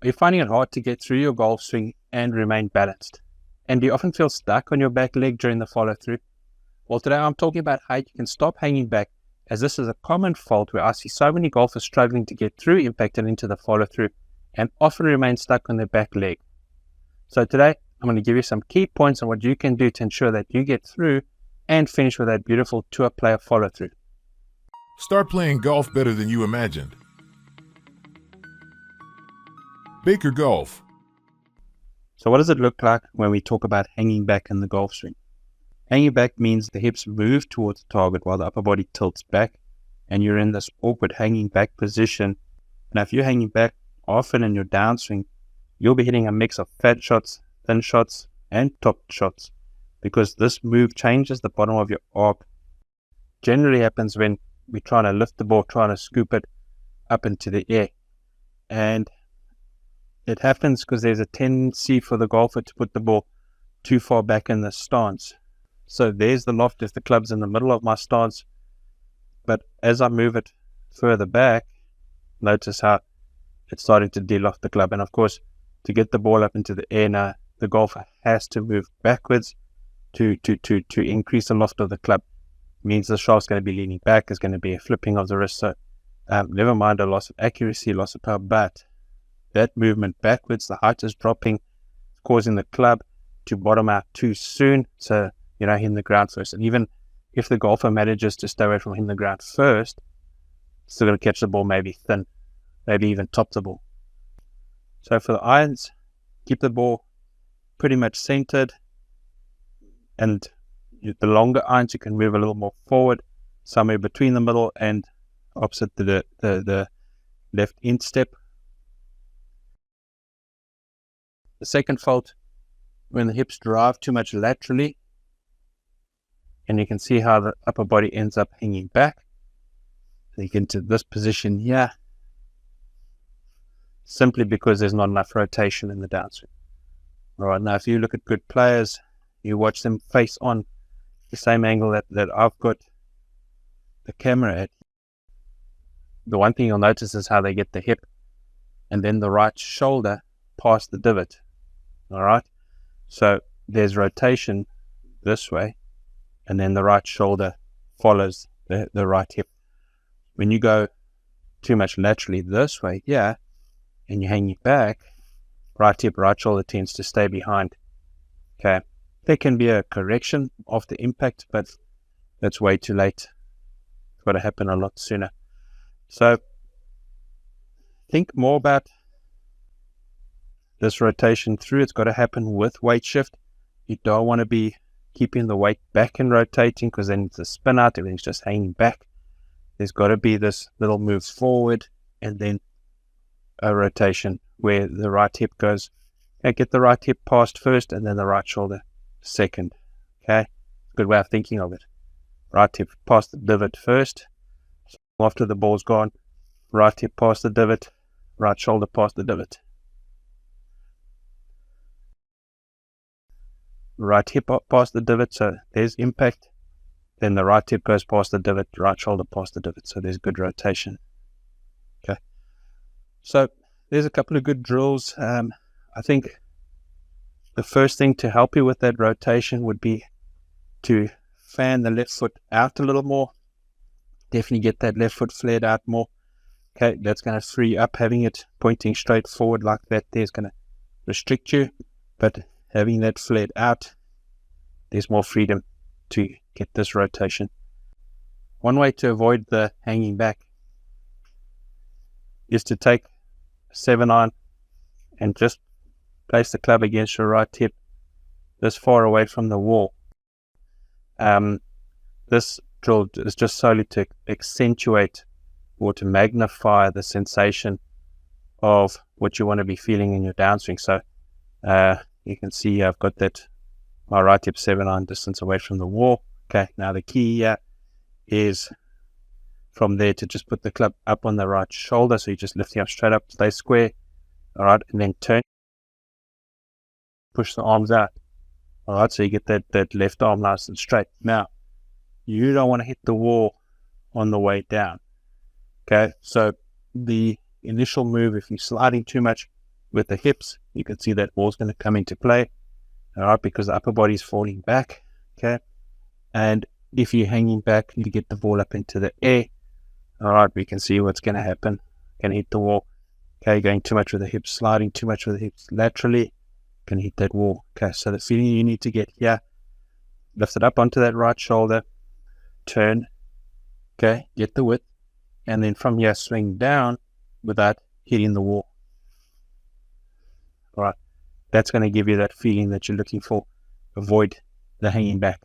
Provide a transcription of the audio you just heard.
Are you finding it hard to get through your golf swing and remain balanced? And do you often feel stuck on your back leg during the follow through? Well, today I'm talking about how you can stop hanging back, as this is a common fault where I see so many golfers struggling to get through impact and into the follow through and often remain stuck on their back leg. So today I'm going to give you some key points on what you can do to ensure that you get through and finish with that beautiful tour player follow through. Start playing golf better than you imagined. Baker Golf. So what does it look like when we talk about hanging back in the golf swing? Hanging back means the hips move towards the target while the upper body tilts back, and you're in this awkward hanging back position. Now if you're hanging back often in your downswing, you'll be hitting a mix of fat shots, thin shots, and top shots, because this move changes the bottom of your arc. Generally happens when we're trying to lift the ball, trying to scoop it up into the air. And it happens because there's a tendency for the golfer to put the ball too far back in the stance. So there's the loft if the club's in the middle of my stance. But as I move it further back, notice how it's starting to de-loft the club. And of course, to get the ball up into the air now, the golfer has to move backwards to increase the loft of the club. It means the shaft's going to be leaning back, there's going to be a flipping of the wrist. So never mind a loss of accuracy, loss of power, but that movement backwards, the height is dropping, causing the club to bottom out too soon. So, hitting the ground first. And even if the golfer manages to stay away from hitting the ground first, still going to catch the ball maybe thin, maybe even top the ball. So for the irons, keep the ball pretty much centered. And the longer irons, you can move a little more forward, somewhere between the middle and opposite the left instep. The second fault, when the hips drive too much laterally, and you can see how the upper body ends up hanging back. So you get into this position here, simply because there's not enough rotation in the downswing. All right, now if you look at good players, you watch them face on the same angle that I've got the camera at. The one thing you'll notice is how they get the hip and then the right shoulder past the divot. All right, so there's rotation this way, and then the right shoulder follows the right hip. When you go too much laterally this way, and you hang it back, right hip, right shoulder tends to stay behind. Okay, there can be a correction of the impact, but that's way too late. It's got to happen a lot sooner. So think more about this rotation through. It's got to happen with weight shift. You don't want to be keeping the weight back and rotating, because then it's a spin out, everything's just hanging back. There's got to be this little move forward and then a rotation where the right hip goes. Get the right hip past first and then the right shoulder second. Okay, good way of thinking of it. Right hip past the divot first. So after the ball's gone, right hip past the divot, right shoulder past the divot. Right hip up past the divot, so there's impact. Then the right hip goes past the divot, right shoulder past the divot, so there's good rotation. Okay, so there's a couple of good drills. I think the first thing to help you with that rotation would be to fan the left foot out a little more. Definitely get that left foot flared out more. Okay, that's going to free up. Having it pointing straight forward like that there's going to restrict you, but having that flared out, there's more freedom to get this rotation. One way to avoid the hanging back is to take a 7-iron and just place the club against your right hip this far away from the wall. This drill is just solely to accentuate or to magnify the sensation of what you want to be feeling in your downswing. So you can see I've got my right hip 7-iron distance away from the wall. Okay, now the key here is from there to just put the club up on the right shoulder. So you just lift the arm straight up, stay square. All right, and then turn, push the arms out. All right, so you get that left arm nice and straight. Now, you don't want to hit the wall on the way down. Okay, so the initial move, if you're sliding too much, with the hips, you can see that wall's going to come into play, all right, because the upper body is falling back, okay? And if you're hanging back, you get the ball up into the air, all right, we can see what's going to happen. Can hit the wall, okay? Going too much with the hips, sliding too much with the hips laterally, can hit that wall, okay? So the feeling you need to get here, lift it up onto that right shoulder, turn, okay, get the width, and then from here, swing down without hitting the wall. All right, that's going to give you that feeling that you're looking for. Avoid the hanging back.